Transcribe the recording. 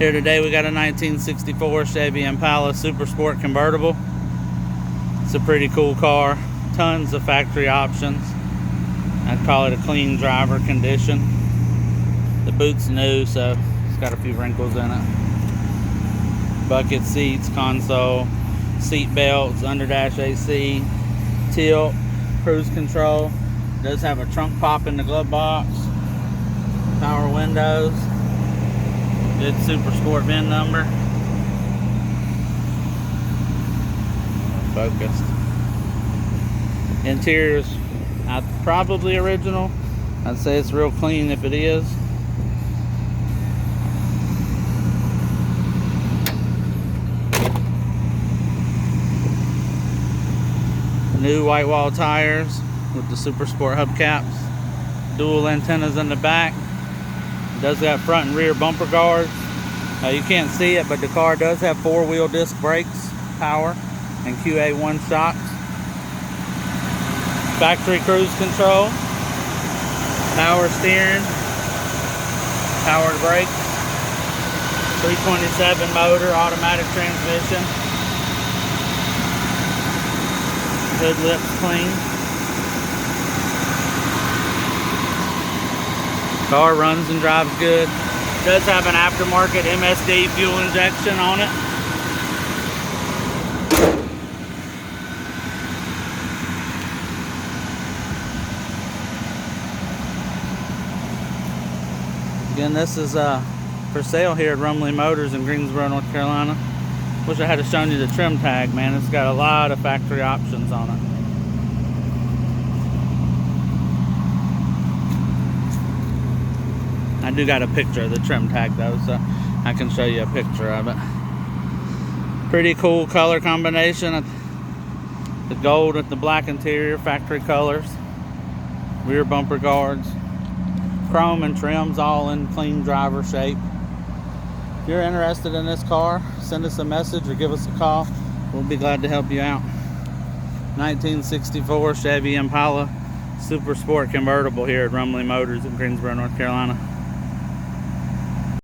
Here today we got a 1964 Chevy Impala Super Sport convertible. It's a pretty cool car. Tons of factory options. I'd call it a clean driver condition. The boot's new, so it's got a few wrinkles in it. Bucket seats, console, seat belts, underdash AC, tilt, cruise control. It does have a trunk pop in the glove box. Power windows. Good Super Sport VIN number. Focused. Interior's probably original. I'd say it's real clean if it is. New white wall tires with the Super Sport hubcaps. Dual antennas in the back. It does have front and rear bumper guards. You can't see it, but the car does have 4-wheel disc brakes, power, and QA1 shocks. Factory cruise control, power steering, power brakes, 327 motor, automatic transmission. Hood lips clean. Car runs and drives good. Does have an aftermarket MSD fuel injection on it. Again, this is for sale here at Rumley Motors in Greensboro, North Carolina. Wish I had shown you the trim tag, man. It's got a lot of factory options on it. I do got a picture of the trim tag though, so I can show you a picture of it. Pretty cool color combination. The gold with the black interior, factory colors. Rear bumper guards. Chrome and trims all in clean driver shape. If you're interested in this car, send us a message or give us a call. We'll be glad to help you out. 1964 Chevy Impala Super Sport convertible here at Rumley Motors in Greensboro, North Carolina.